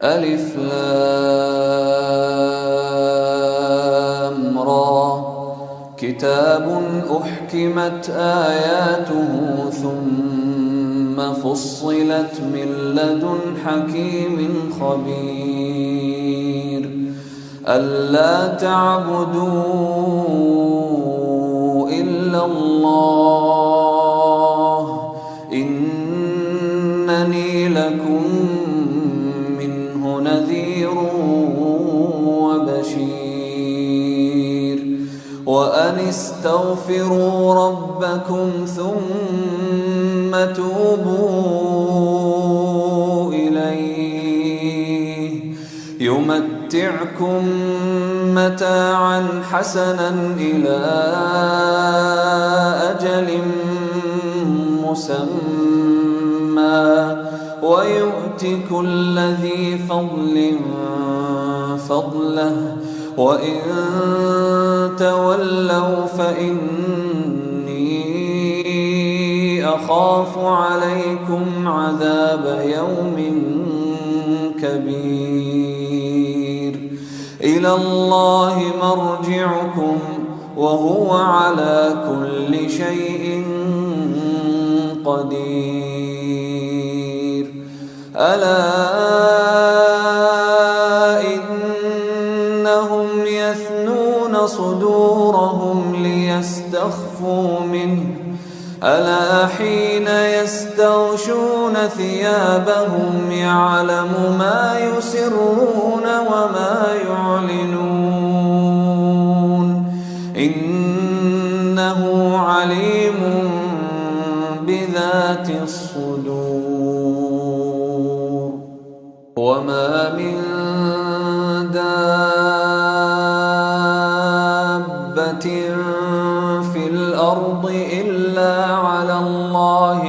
ألف لام را. كتاب أحكمت آياته ثم فصلت من لدن حكيم خبير. ألا تعبدوا إلا الله إنني لكم منه نذير وبشير. وأن استغفروا ربكم ثم توبوا إليه يمتعكم متاعا حسنا إلى أجل مسمى ويؤت كل ذي فضل فضله وإن تولوا فإني أخاف عليكم عذاب يوم كبير. إلى الله مرجعكم وهو على كل شيء قدير. ألا إنهم يثنون صدورهم ليستخفوا منه ألا حين يستغشون ثيابهم يعلم ما يسرون وما يعلنون إنه عليم بذات الصدور. وما من دابة في الأرض إلا على الله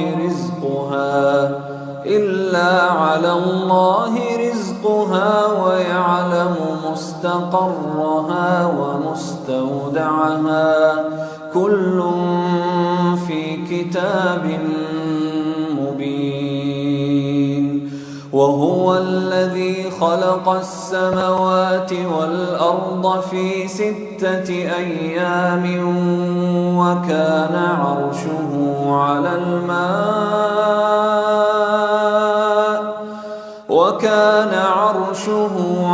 رزقها ويعلم مستقرها ومستودعها كل في كتاب مبين. وهو الذي خلق السماوات والأرض في 6 أيام وكان عرشه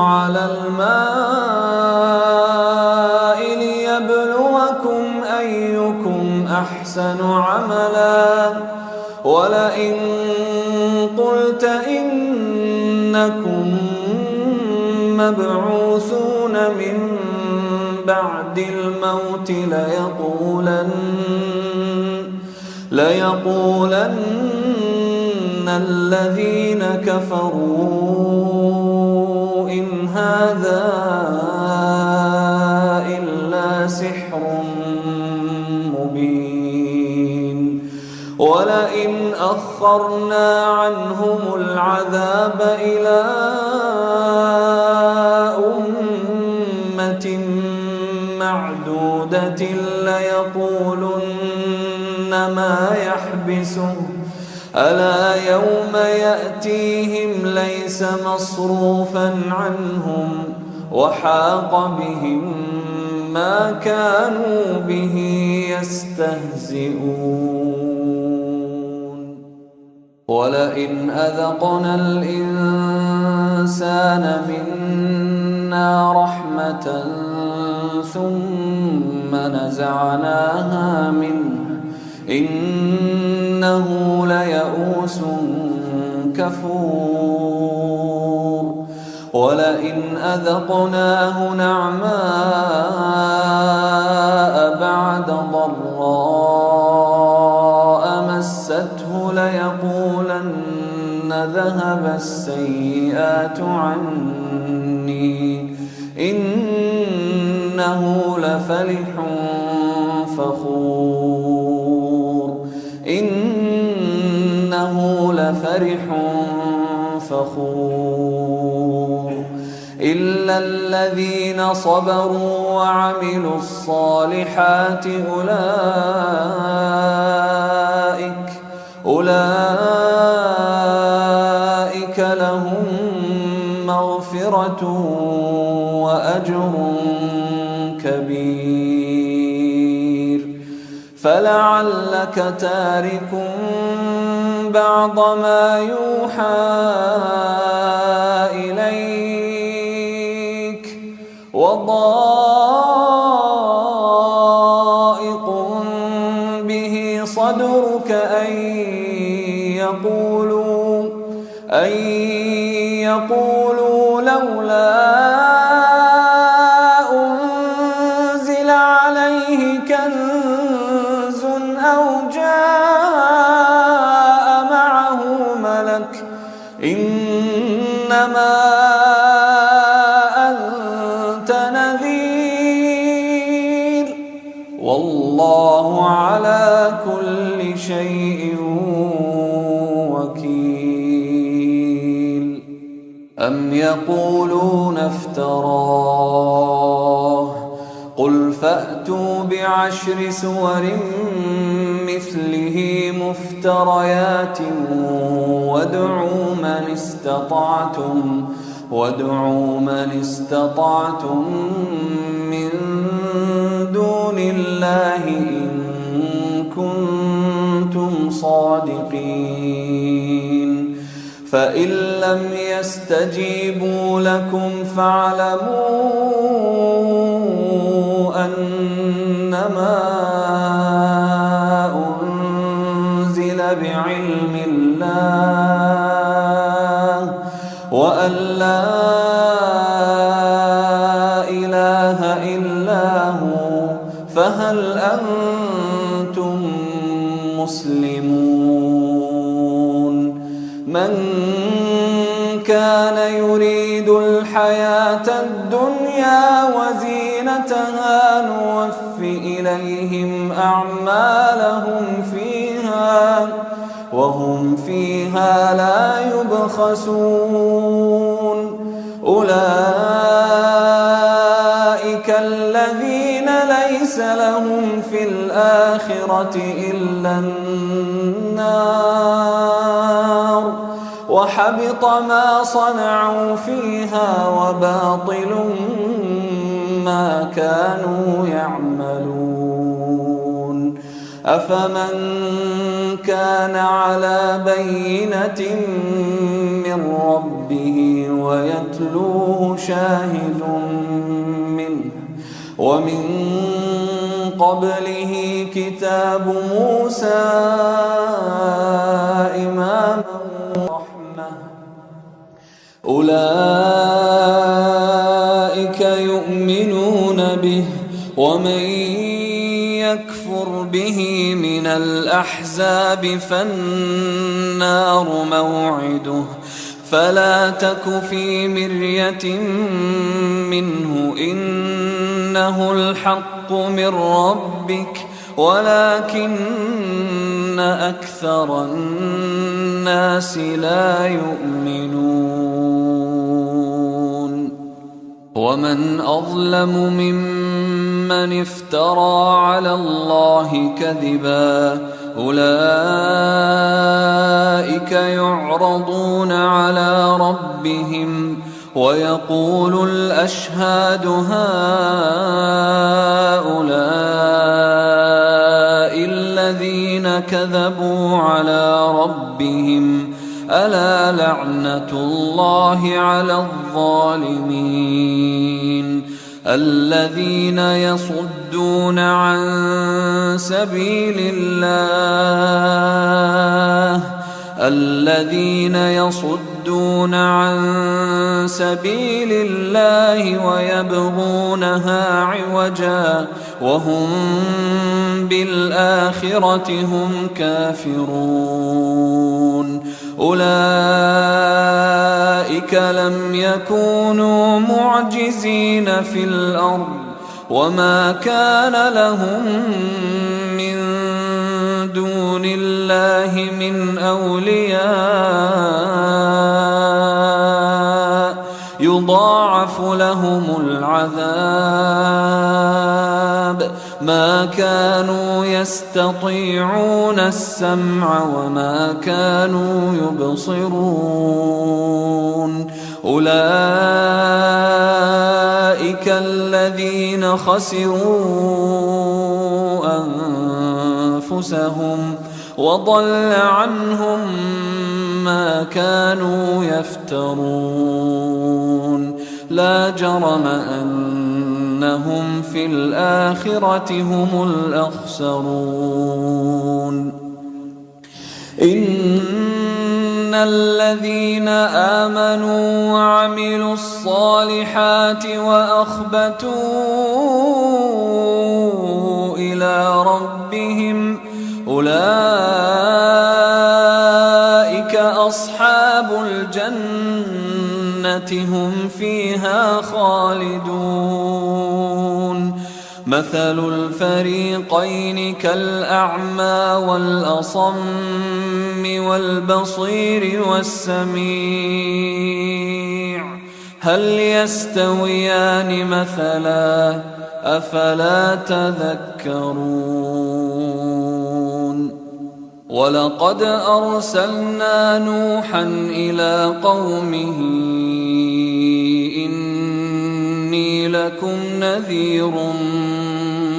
على الماء ليبلوكم أيكم أحسن عملا. ولئن قلت إنكم مبعوثون من بعد الموت ليقولن الذين كفروا إن هذا إلا سحر مبين. ولئن أخرنا عنهم العذاب إلى أمة معدودة ليقولن ما يحبسه ألا يوم يأتيهم ليس مصروفا عنهم وحاق بهم ما كانوا به يستهزئون. ولئن أذقنا الإنسان منا رحمة ثم نزعناها منه إنه ليئوس كفور. ولئن أذقناه نعماء بعد ضراء مسته ليقولن ذهب السيئات عني إنه لفرح فخور. إلا الذين صبروا وعملوا الصالحات أولئك لهم مغفرة وأجر كبير. فلعلك تارك بعض ما يوحى إليك وضائق به صدرك أن يقولوا لولا أنزل عليه كنز أو جاء معه ملك إنما أنت نذير والله على كل شيء وكيل. أم يقولون افتراه قل فأتوا بعشر سور مثله مفتريات وادعوا من استطعتم من دون الله إن كنتم صادقين. فإن لم يستجيبوا لكم فاعلموا أنما أنزل بعلم الله وأن لا إله إلا هو فهل أنتم مسلمون. من كان يريد الحياة الدنيا وزينتها نوف إليهم أعمالهم فيها وهم فيها لا يبخسون. أولئك الذين ليس لهم في الآخرة إلا النار وحبط ما صنعوا فيها وباطل ما كانوا يعملون. أفمن كان على بينة من ربه ويتلوه شاهد منه ومن قبله كتاب موسى إماما ورحمة أولئك يؤمنون به ومن يكفر به من الأحزاب فالنار موعده فلا تك في مرية منه إنه الحق من ربك ولكن أكثر الناس لا يؤمنون. ومن أظلم ممن افترى على الله كذبا أولئك يعرضون على ربهم ويقول الأشهاد هؤلاء الذين كذبوا على ربهم ألا لعنة الله على الظالمين. الذين يصدون عن سبيل الله ويبغونها عوجا وهم بالآخرة هم كافرون. أولئك لم يكونوا معجزين في الأرض وما كان لهم من دون الله من أولياء يضاعف لهم العذاب ما كانوا يستطيعون السمع وما كانوا يبصرون. أولئك الذين خسروا أنفسهم وضل عنهم ما كانوا يفترون لا جرم أنهم في الآخرة هم الأخسرون إن الذين آمنوا وعملوا الصالحات وأخبتوا إلى ربهم أولئك أصحاب الجنة هم فيها خالدون مثل الفريقين كالأعمى والأصم والبصير والسميع هل يستويان مثلا أفلا تذكرون ولقد أرسلنا نوحا إلى قومه إني لكم نذير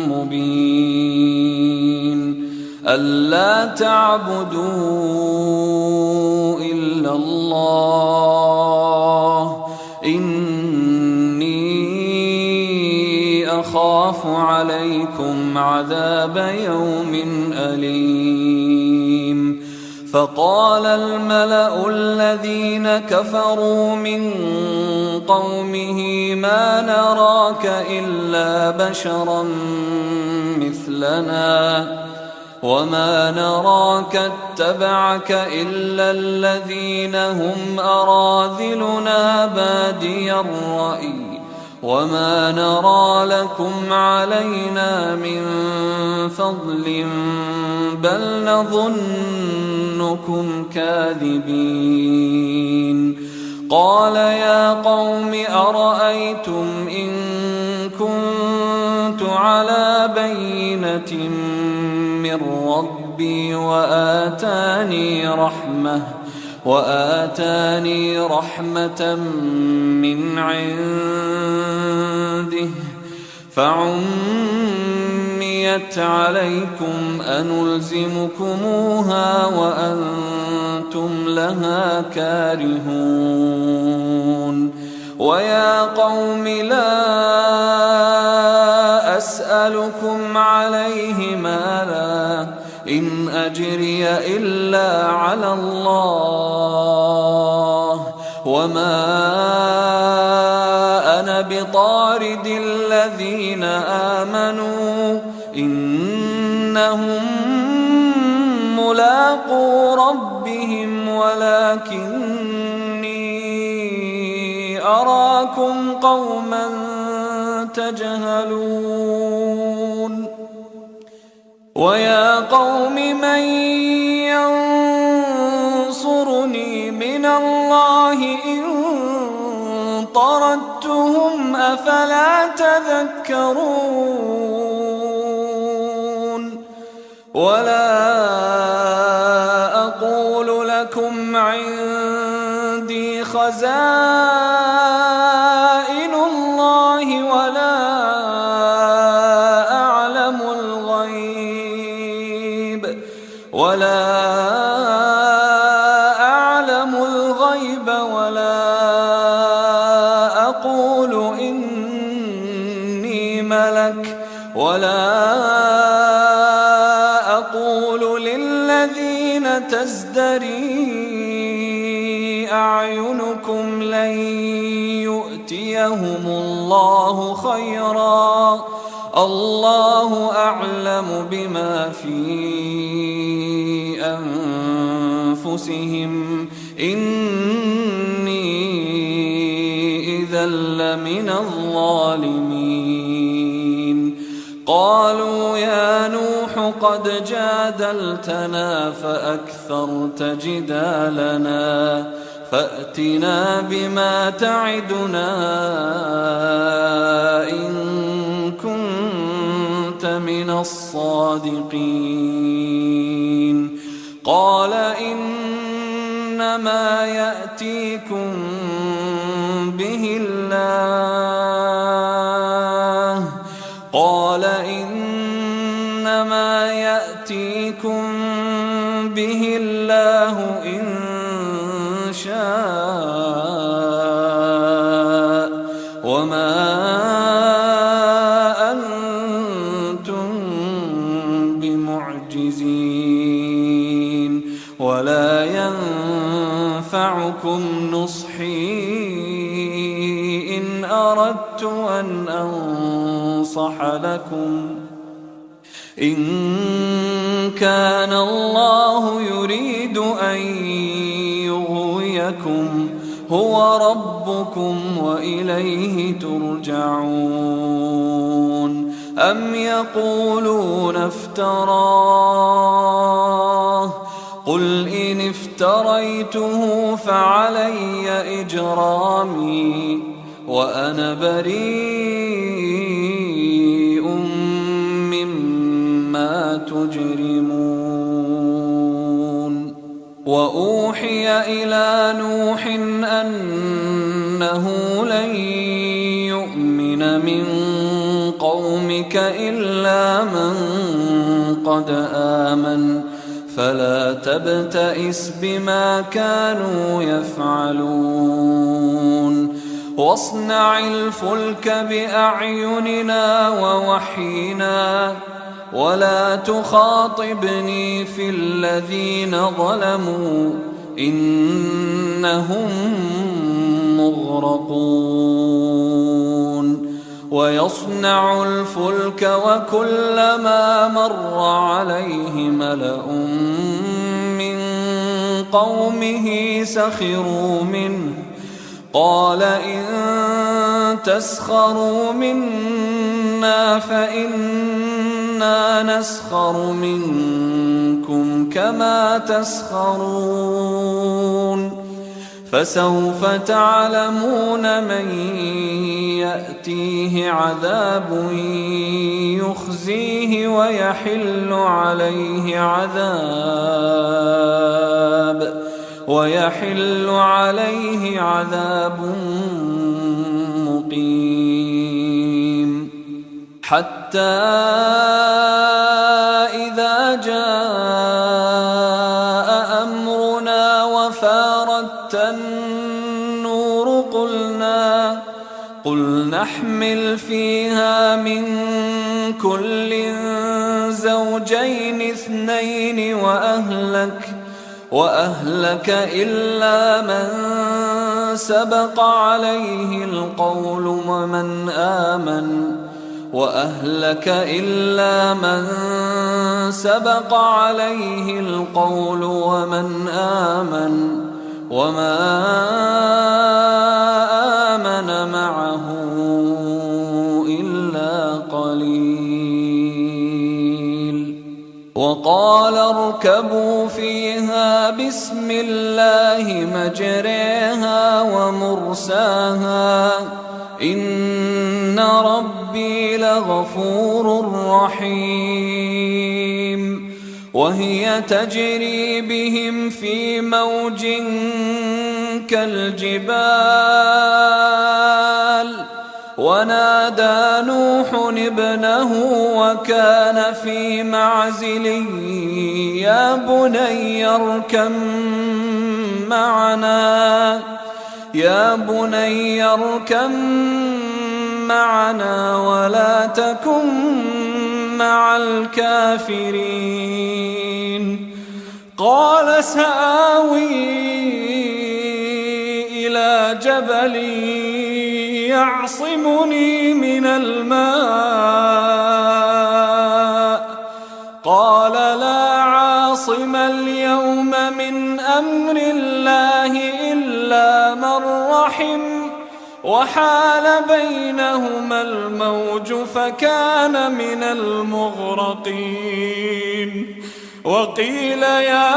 مبين ألا تعبدوا إلا الله إني أخاف عليكم عذاب يوم أليم فقال الملأ الذين كفروا من قومه ما نراك إلا بشرا مثلنا وما نراك اتبعك إلا الذين هم أراذلنا بادي الرأي وما نرى لكم علينا من فضل بل نظنكم كاذبين قال يا قوم أرأيتم إن كنت على بينة من ربي وآتاني رحمة من عنده فعميت عليكم أنلزمكموها وأنتم لها كارهون ويا قوم لا أسألكم عليه مالا إن أجري إلا على الله وما أنا بطارد الذين آمنوا إنهم ملاقو ربهم ولكني أراكم قوما تجهلون ويا قوم من ينصرني من الله إن طردتهم أفلا تذكرون ولا أقول لكم عندي خزائن الله ولا أعلم الغيب ولا أقول إني ملك ولا أقول للذين تزدري أعينكم لن يؤتيهم الله خيرا الله أعلم بما في أنفسهم إني إذا لمن الظالمين قالوا يا نوح قد جادلتنا فأكثرت جدالنا فأتنا بما تعدنا إن كنت من الصادقين قال إنما يأتيكم به الله قال إنما يأتيكم به الله إن شاء وما أنتم بمعجزين ولا ينفعكم نصحي إن أردت أن أنصح لكم إن كان الله يريد أن يغويكم هو ربكم وإليه ترجعون أم يقولون افتراه قل إن افتريته فعلي إجرامي وأنا بريء مما تجرمون وأوحي إلى نوح أنه لن يؤمن من قومك إلا من قد آمن فلا تبتئس بما كانوا يفعلون واصنع الفلك بأعيننا ووحينا ولا تخاطبني في الذين ظلموا إنهم مغرقون ويصنع الفلك وكلما مر عليه ملأ من قومه سخروا منه قال إن تسخروا منا فإنا نسخر منكم كما تسخرون فسوف تعلمون من يأتيه عذاب يخزيه ويحل عليه عذاب مقيم حتى إذا جاء أمرنا وفارت النور قل نحمل فيها من كل زوجين اثنين وأهلك إلا من سبق عليه القول ومن آمن وما آمن معه إلا قليل وقال اركبوا فيها بسم الله مجريها ومرساها إن ربي لغفور رحيم وهي تجري بهم في موج كالجبال ونادى نوح ابنه وكان في معزل يا بني اركم معنا ولا تكن مع الكافرين قال سآوي إلى جبل يعصمني من الماء قال لا عاصم اليوم من أمر الله إلا من رحم وحال بينهما الموج فكان من المغرقين وقيل يا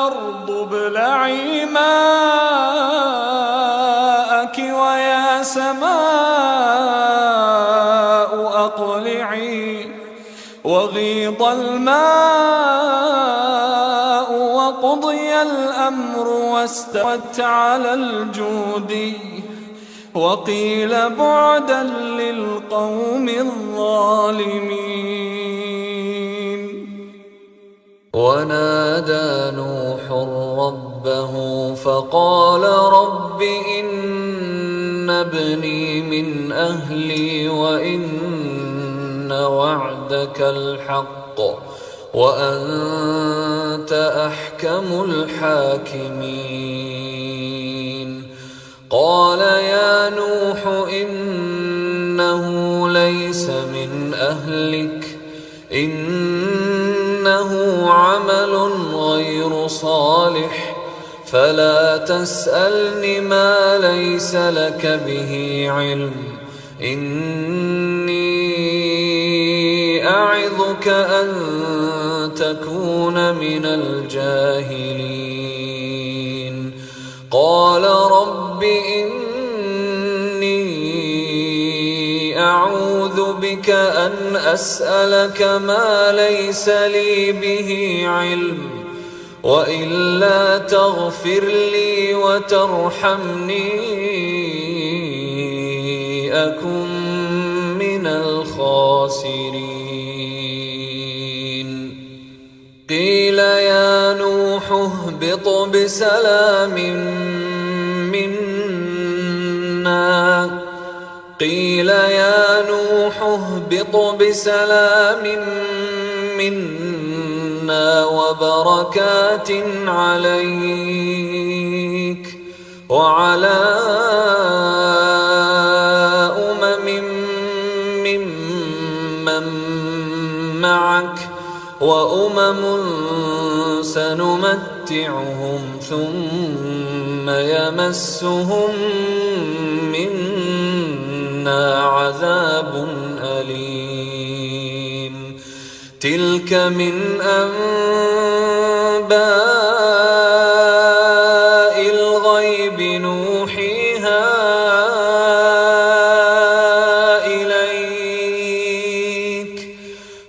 أرض ابلعي ماءك ويا سماء أقلعي وغيض الماء وقضي الأمر واستوت على الجودي وقيل بعدا للقوم الظالمين. ونادى نوح ربه فقال رب إن ابني من أهلي وإن وعدك الحق وأنت أحكم الحاكمين. قال يا نوح إنه ليس من أهلك إنه عمل غير صالح فلا تسألني ما ليس لك به علم إني أعظك أن تكون من الجاهلين. قال رب إني أعوذ بك أن أسألك ما ليس لي به علم وإلا تغفر لي وترحمني أكن من الخاسرين. قيل يا نوح اهبط بسلام منا وبركات عليك وعلى ممن معك وأمم سنمتعهم ثم يمسهم منا عذاب أليم. تلك من أنباء الغيب نوحيها إليك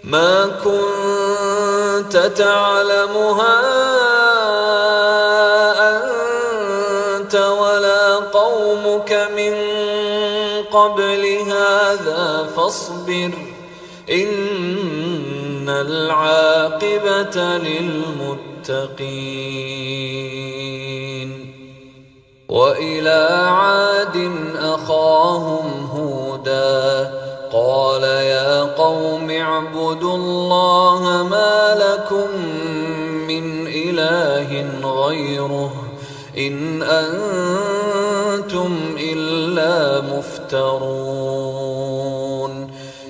ما كنت تعلمها أنت ولا قومك من قبل هذا فاصبر إن العاقبة للمتقين. وإلى عاد أخاهم هودا قال يا قوم اعبدوا الله ما لكم من إله غيره إن أنتم إلا مفترون.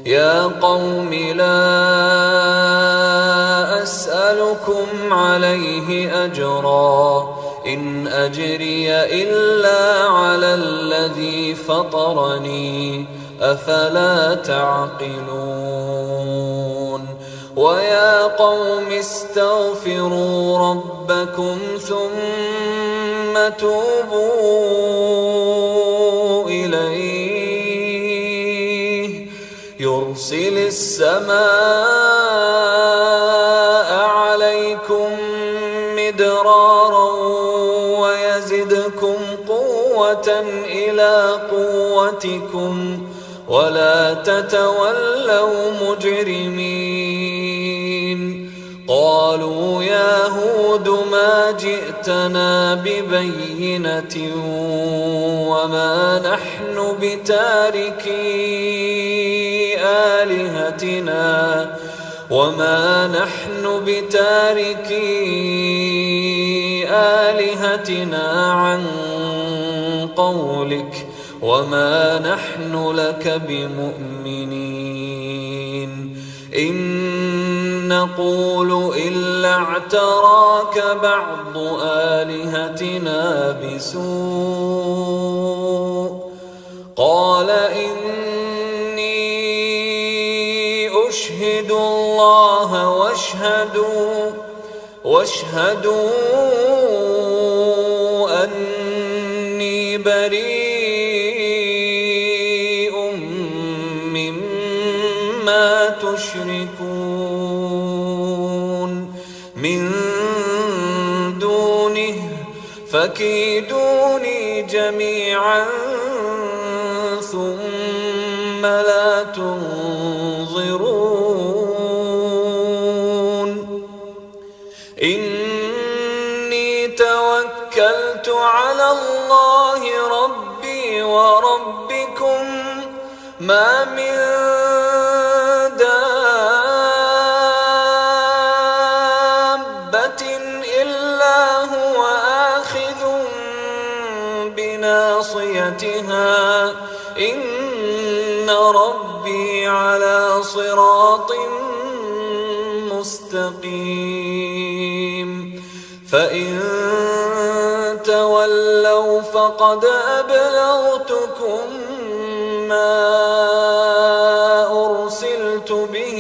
يا قوم لا أسألكم عليه أجرا إن أجري إلا على الذي فطرني أفلا تعقلون. ويا قوم استغفروا ربكم ثم توبوا إليه يرسل السماء عليكم مدرارا ويزدكم قوة إلى قوتكم ولا تتولوا مجرمين. قالوا يا هود ما جئتنا ببينة وما نحن بتاركي آلهتنا عن قولك وما نحن لك بمؤمنين إن نقول إلا اعتراك بعض آلهتنا بسوء. قال إني أشهد الله واشهدوا أني بريء مما تشركون من دونه فكيف جميعا ثم لا تنظرون إني توكلت على الله ربي وربكم ما من دابة إلا هو آخذ بناصيتها إن ربي على صراط مستقيم فإن تولوا فقد أبلغتكم ما أرسلت به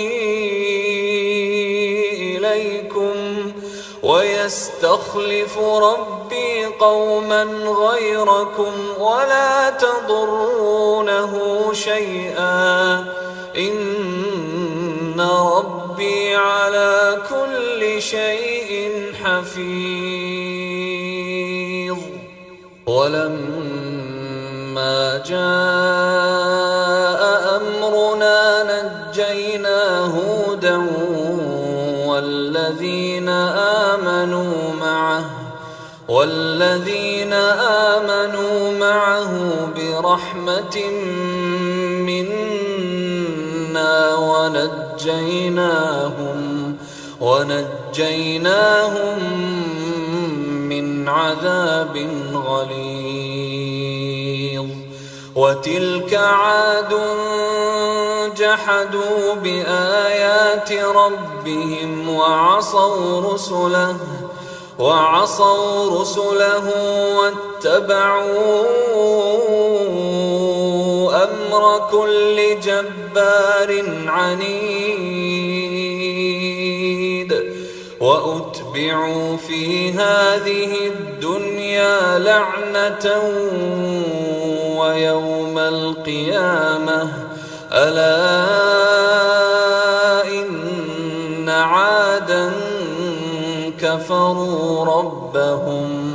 إليكم ويستخلف ربي قوما غيركم ولا تضرونه شيئا إن ربي على كل شيء حفيظ ولما جاء أمرنا نجينا هودا والذين آمنوا معه برحمة منا ونجيناهم من عذاب غليظ وتلك عاد جحدوا بآيات ربهم وعصوا رسله واتبعوا أمر كل جبار عنيد وأتبعوا في هذه الدنيا لعنة ويوم القيامة ألا إن عادا كفروا ربهم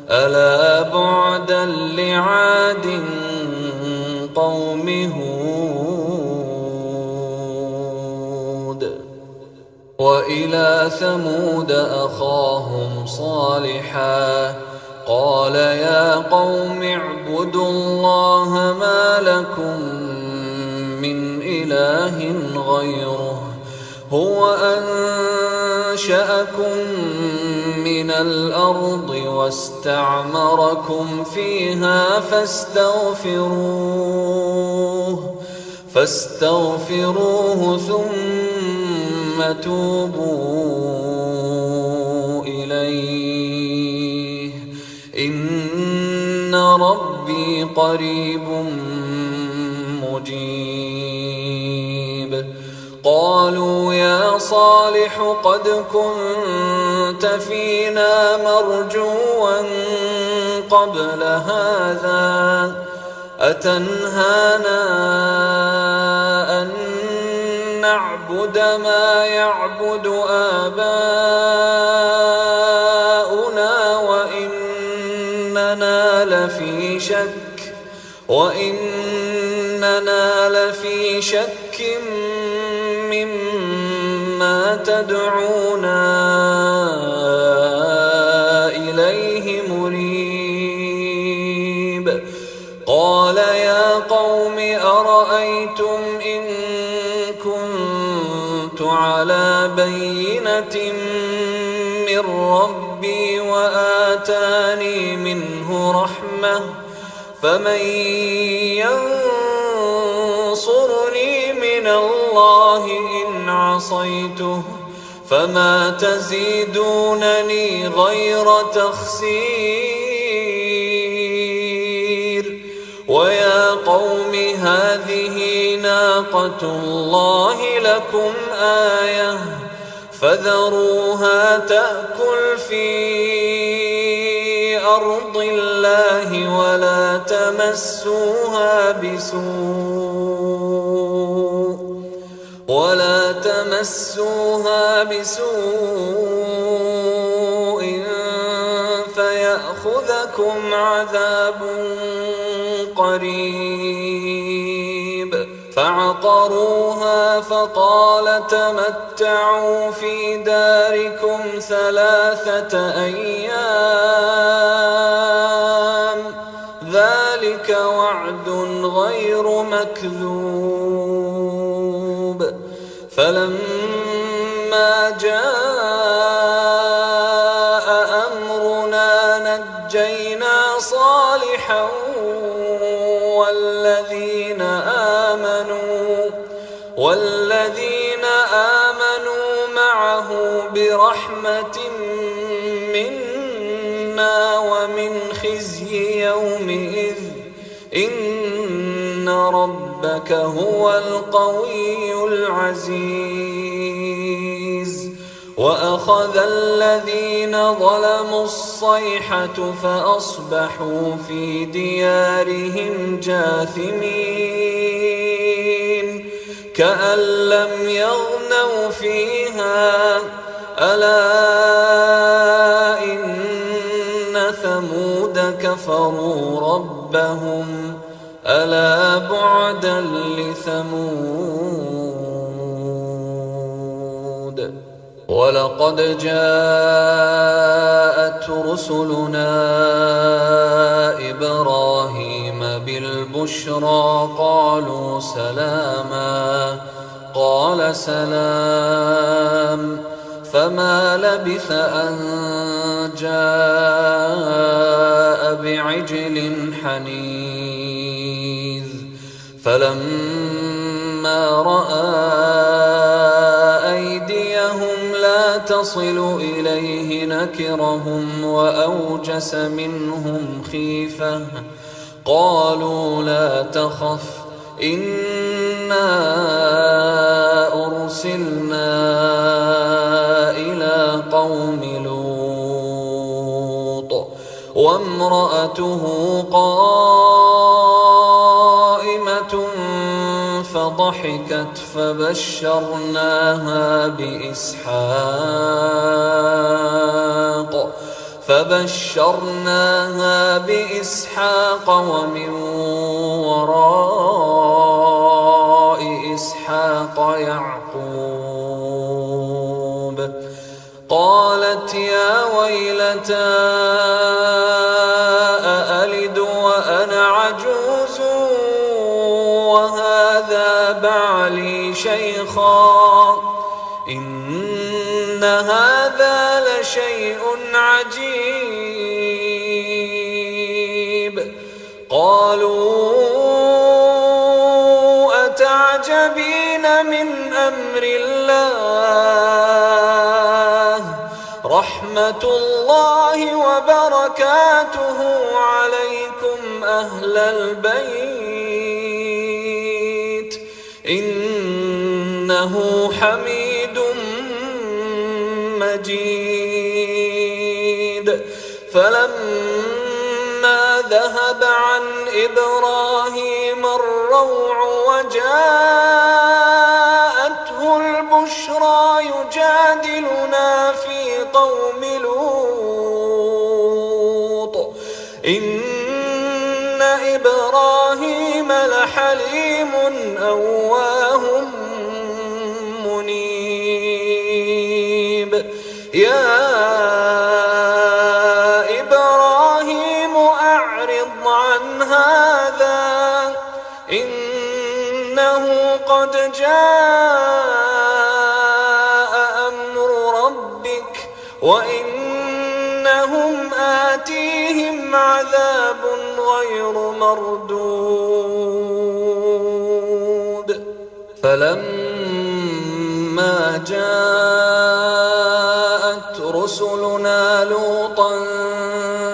ألا بعدا لعاد قوم هود وإلى ثمود أخاهم صالحا قال يا قوم اعبدوا الله ما لكم من إله غيره هو أنشأكم من الأرض واستعمركم فيها فاستغفروه ثم توبوا إليه إن ربي قريب مجيب قالوا يا صالح قد كنت فينا مرجوا قبل هذا أتنهانا أن نعبد ما يعبد آباؤنا وإننا لفي شك مما تدعونا إليه مريب قال يا قوم أرأيتم إن كنت على بينة من ربي وآتاني منه رحمة فمن ينصرني من الله إن عصيته فما تزيدونني غير تخسير ويا قوم هذه ناقة الله لكم آية فذروها تأكل في أرض الله ولا تمسوها بسوء فيأخذكم يأخذكم عذاب قريب فعقروها فقال تمتعوا في داركم 3 أيام ذلك وعد غير مكذوب فلما جاء أمرنا نجينا صالحا والذين آمنوا معه برحمة منا ومن خزي يومئذ إن ربك هو القوي العزيز وأخذ الذين ظلموا الصيحة فأصبحوا في ديارهم جاثمين كأن لم يغنوا فيها ألا إن ثمود كفروا ربهم ألا بعدا لثمود ولقد جاءت رسلنا إبراهيم بالبشرى قالوا سلاما قال سلام فما لبث أن جاء بعجل حنيذ فلما رأى أيديهم لا تصل إليه نكرهم وأوجس منهم خيفة قالوا لا تخف إنا أرسلنا إلى قوم لوط وامرأته قائمة فضحكت فبشرناها بإسحاق ومن وراء إسحاق يعقوب قالت يا ويلتى أألد وأنا عجوز وهذا بعلي شيخا إن هذا لشيء عجيب قالوا أتعجبين من أمر الله رحمة الله وبركاته عليكم أهل البيت إنه حميد مجيد فلما ذهب عن إبراهيم الروع وجاءته البشرى يجادلنا في قوم لوط إن إبراهيم لحليم أواه منيب يا إبراهيم أعرض عن هذا إنه قد جاء أمر ربك وإنهم آتيهم عذاب غير مردود فلما جاءت رسلنا لوطا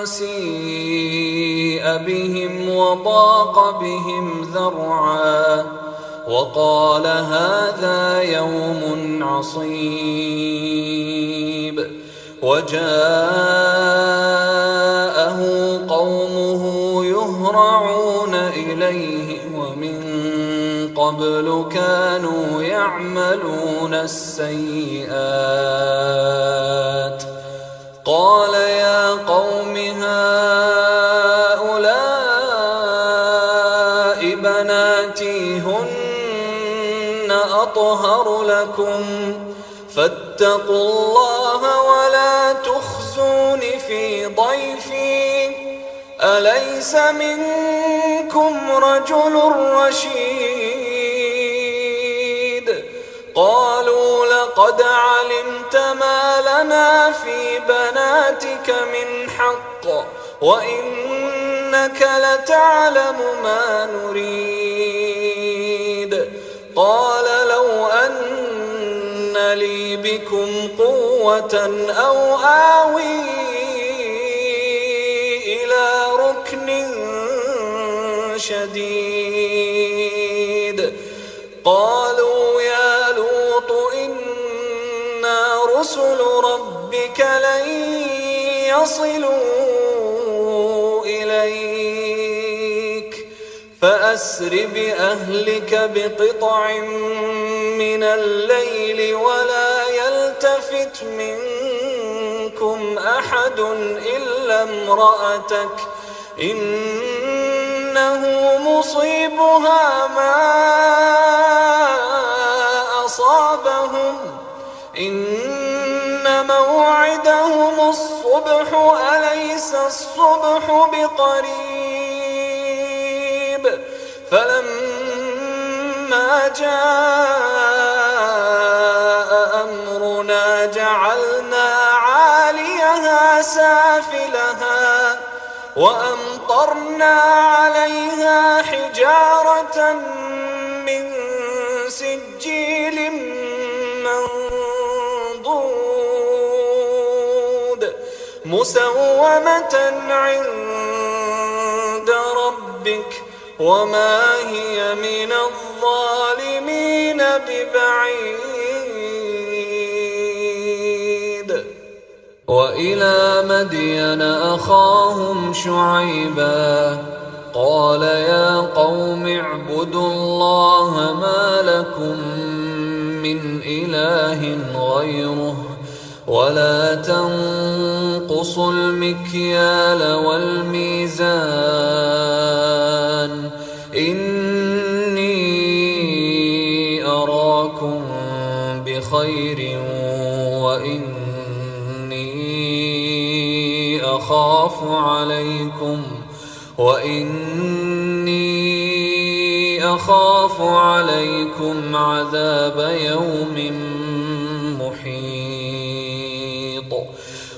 سيء بهم وضاق بهم ذرعا وقال هذا يوم عصيب وجاءه قومه يهرعون إليه ومن قبل كانوا يعملون السيئات قال يا قوم هؤلاء بناتي هن أطهر لكم فاتقوا الله ولا تخزون في ضيفي أليس منكم رجل رشيد قالوا لقد علمت ما لنا في بناتك من حق وإنك لتعلم ما نريد قال لو أن لي بكم قوة أو آوي إلى ركن شديد قالوا يا لوط إنا رسل ربك لن يصلوا إليك فأسر بأهلك بقطع من الليل ولا يلتفت منكم أحد إلا امرأتك إنه مصيبها ما أصابهم إن موعدهم الصبح أليس الصبح بقريب فلما جاء أمرنا جعلنا عاليها سافلها وأمطرنا عليها حجارة من سجيل منضود مسومة عند ربك وما هي من الظالمين ببعيد وإلى مدين أخاهم شعيبا قال يا قوم اعبدوا الله ما لكم من إله غيره ولا تنقصوا المكيال والميزان إني أراكم بخير وإني أخاف عليكم عذاب يوم محيط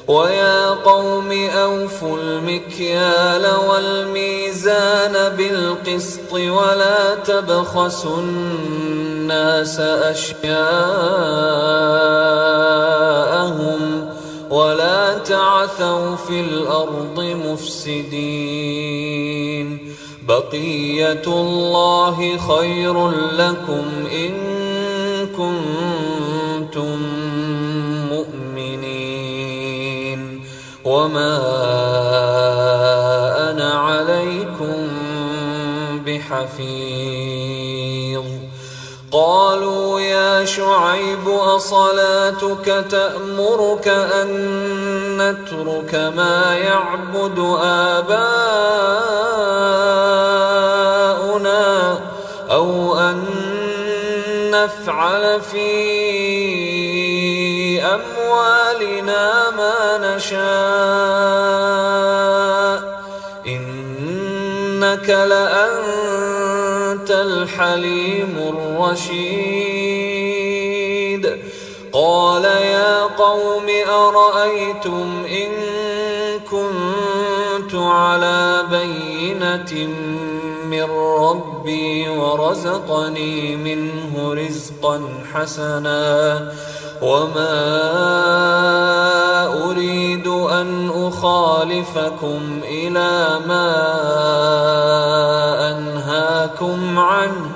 ويا قوم أوفوا المكيال والميزان بالقسط ولا تبخسوا الناس أشياءهم ولا تعثوا في الأرض مفسدين بقية الله خير لكم إن كنتم مؤمنين وما أنا عليكم بحفيظ قالوا يا شعيب أصلاتك تأمرك أن نترك ما يعبد آباؤنا أو أن نفعل في أموالنا ما نشاء إنك لأنت الحليم الرشيد قال يا قوم أرأيتم إن كنت على بينة من ربي ورزقني منه رزقا حسنا وما أريد أن أخالفكم إلى ما أنهاكم عنه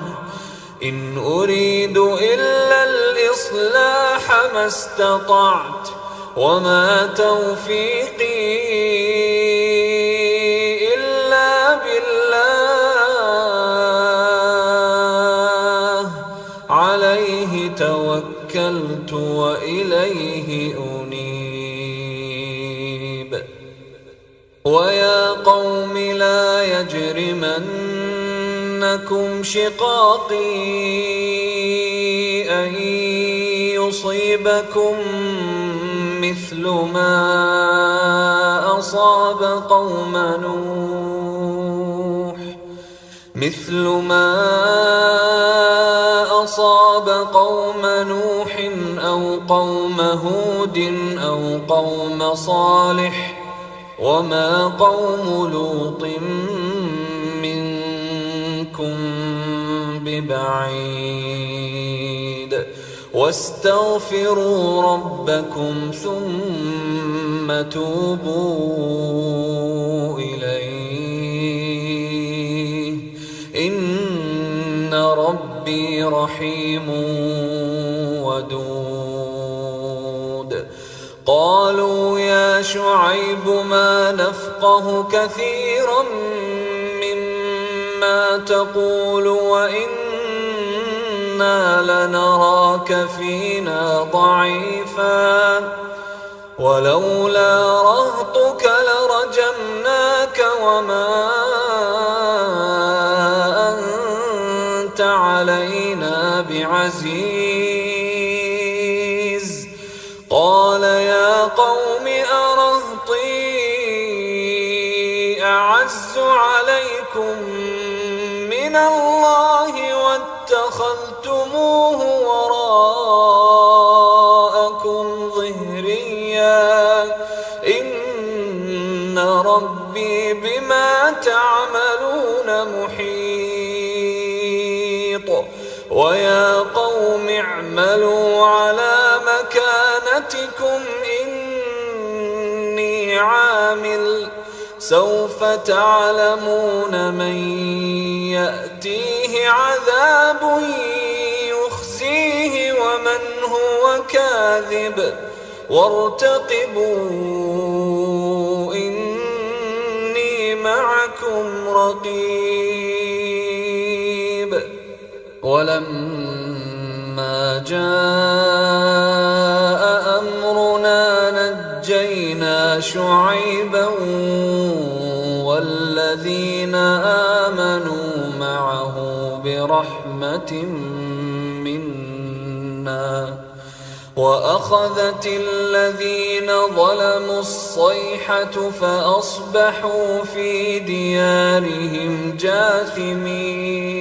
إن أريد إلا الإصلاح ما استطعت وما توفيقي إلا بالله عليه توكلت وإليه أنيب يجرمنكم شقاقي أن يصيبكم مثل ما أصاب قوم نوح أو قوم هود أو قوم صالح وما قوم لوط منكم ببعيد واستغفروا ربكم ثم توبوا إليه إن ربي رحيم ودود. قالوا يا شعيب ما نفقه كثيرا مما تقول وإنا لنراك فينا ضعيفا ولولا رهطك لرجمناك وما أنت علينا بعزيز. قال يا قوم أرهطي أعز عليكم من الله واتخذتموه وراءكم ظهريا إن ربي بما تعملون محيط. ويا قوم اعملوا على مكانتكم إني عامل سوف تعلمون من يأتيه عذاب يخزيه ومن هو كاذب وارتقبوا إني معكم رقيب. ولما جاء أمرنا نجينا شعيبا والذين آمنوا معه برحمة منا وأخذت الذين ظلموا الصيحة فأصبحوا في ديارهم جاثمين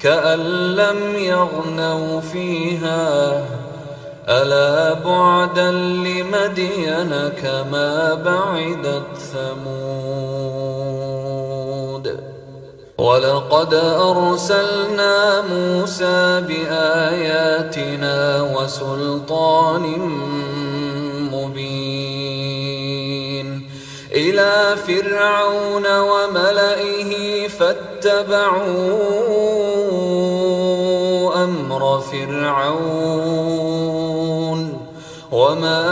كأن لم يغنوا فيها ألا بعدا لمدين كما بعدت ثمود. ولقد أرسلنا موسى بآياتنا وسلطان مبين إلى فرعون وملئه فاتبعوا أمر فرعون وما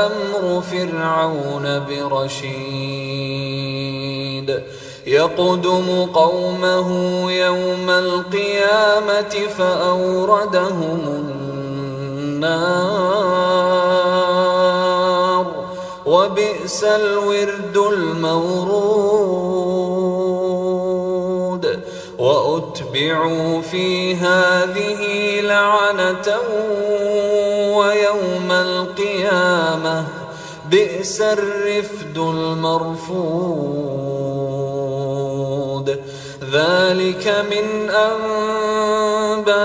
أمر فرعون برشيد. يقدم قومه يوم القيامة فأوردهم النار وبئس الورد المورود. وأتبعوا في هذه لعنة ويوم القيامة بئس الرفد المرفود. ذلك من أنباء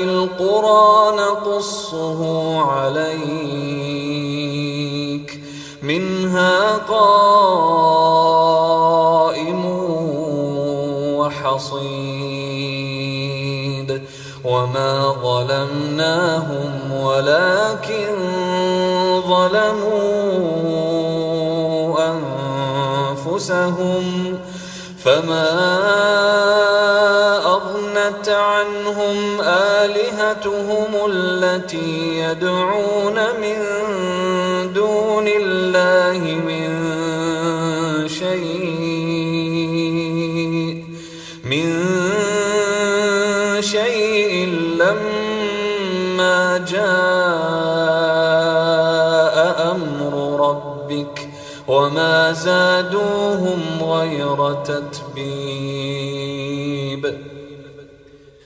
القرى نقصه عليك منها قائم وحصيد. وما ظلمناهم ولكن ظلموا أنفسهم فما أغنت عنهم آلهتهم التي يدعون من دون الله من شيء لما جاء أمر ربك ربك وما زادوهم غير تتبيب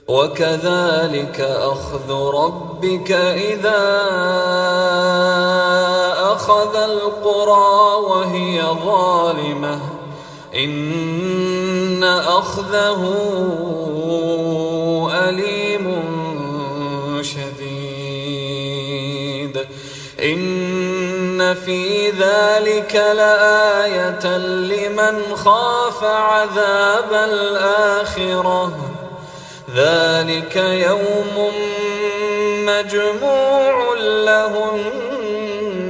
وكذلك أخذ ربك إذا أخذ القرى وهي ظالمة إن أخذه أليم شديد إن في ذلك لآية لمن خاف عذاب الآخرة ذلك يوم مجموع له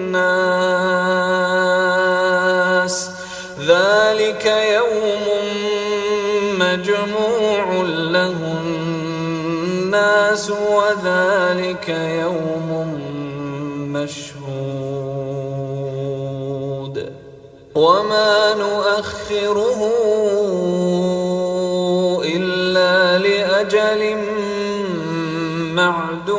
الناس ذلك يوم مجموع له الناس وذلك يوم مشهود وما نؤخره إلا لأجل معدود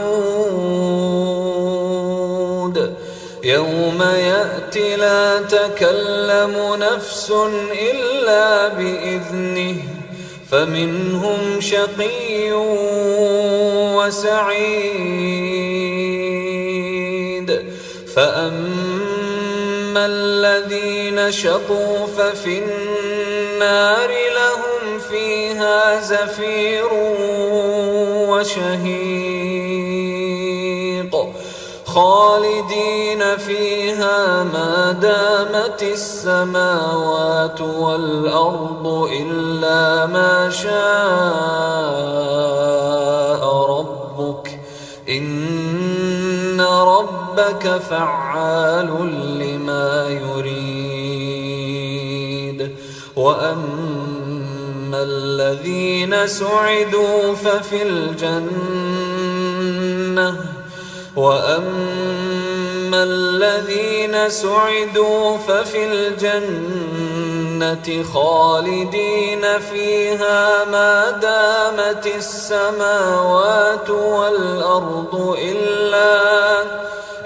يوم يأتي لا تكلم نفس إلا بإذنه فمنهم شقي وسعيد فأما الذين شقوا ففي النار لهم فيها زفير وشهيق خالدين فيها ما دامت السماوات والأرض إلا ما شاء ربك إن ربك فعال لما يريد وأما الذين سعدوا ففي الجنة خالدين فيها ما دامت السماوات والأرض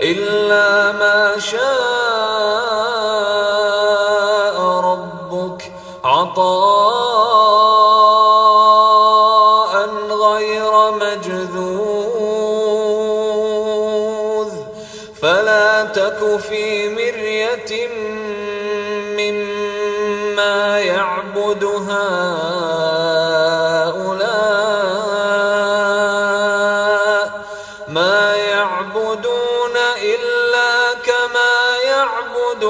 إلا ما شاء ربك عطاء غير مجذوذ فلا تك في مرية مما يعبد هؤلاء ما يعبدون إلا كما يعبد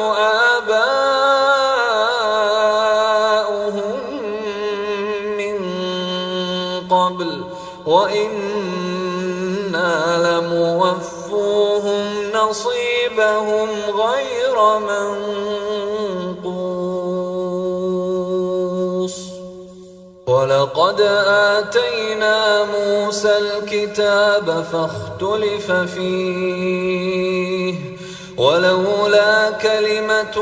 آباؤهم من قبل وإنا لموفوهم نصيبهم غير منقوص ولقد آتينا موسى الكتاب فاختلف فيه ولولا كلمة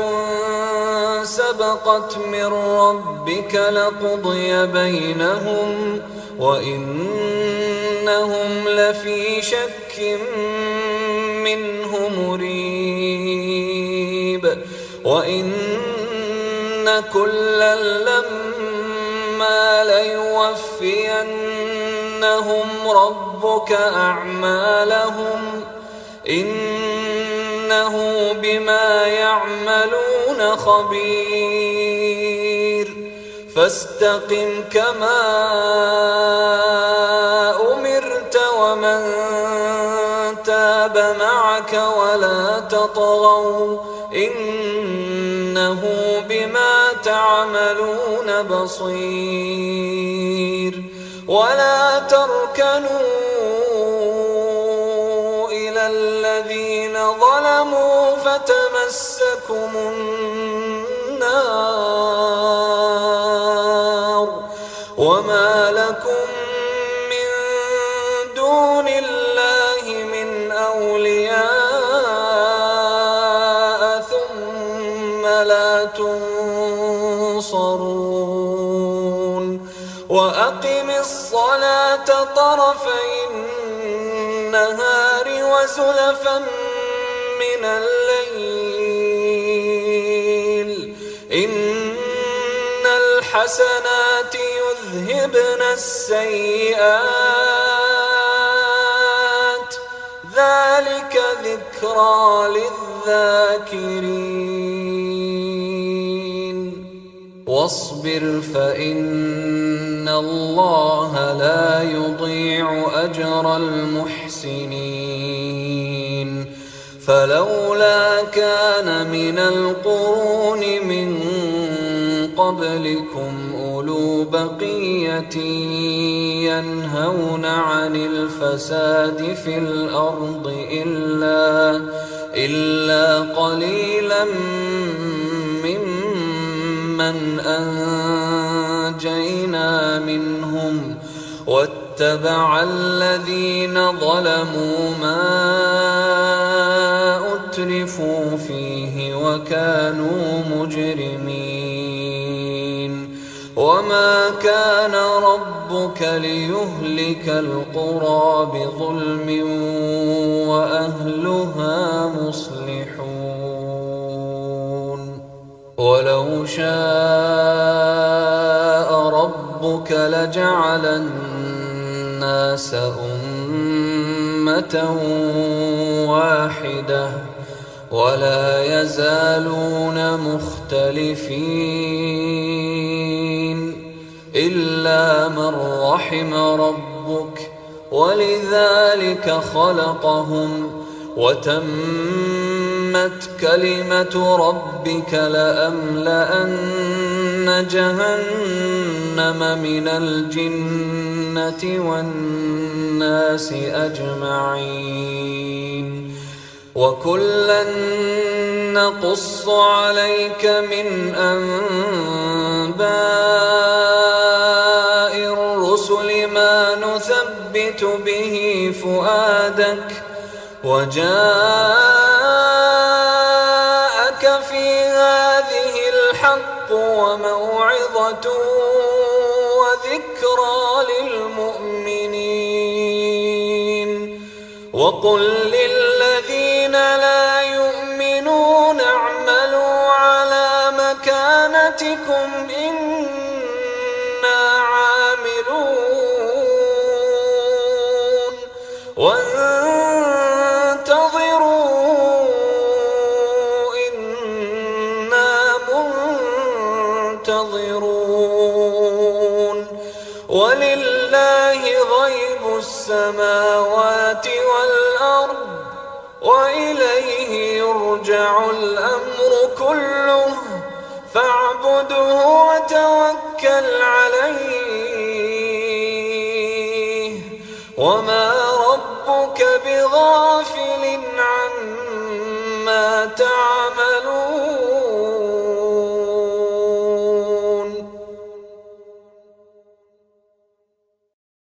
سبقت من ربك لقضي بينهم وإنهم لفي شك منه مريب وإن كلا لما ليوفينهم ربك أعمالهم إنه بما يعملون خبير فاستقم كما أمرت ومن تاب معك ولا تطغوا إنه بما تعملون بصير ولا تركنوا إلى الذين ظلموا فتمسكم النار وما لكم من دون الله من أولياء ثم لا تنصرون وأقم الصلاة طرفي النهار وزلفا من الليل الحسنات يذهبن السيئات ذلك ذكرى للذاكرين واصبر فإن الله لا يضيع أجر المحسنين فلولا كان من القرون من قبلكم أولو بقية ينهون عن الفساد في الأرض إلا قليلا ممن أنجينا منهم واتبع الذين ظلموا ما أترفوا فيه وكانوا مجرمين وما كان ربك ليهلك القرى بظلم وأهلها مصلحون ولو شاء ربك لجعل الناس أمة واحدة ولا يزالون مختلفين إلا من رحم ربك ولذلك خلقهم وتمت كلمة ربك لأملأن جهنم من الجنة والناس أجمعين وكلا نقص عليك من أنباء الرسل ما نثبت به فؤادك وجاءك في هذه الحق وموعظة وذكرى للمؤمنين وقل للذين لا يؤمنون اعملوا على مكانتكم إنا عاملون وانتظروا إنا منتظرون ولله غيب السماوات والأرض وإليه يرجع الأمر كله فاعبده وتوكل عليه وما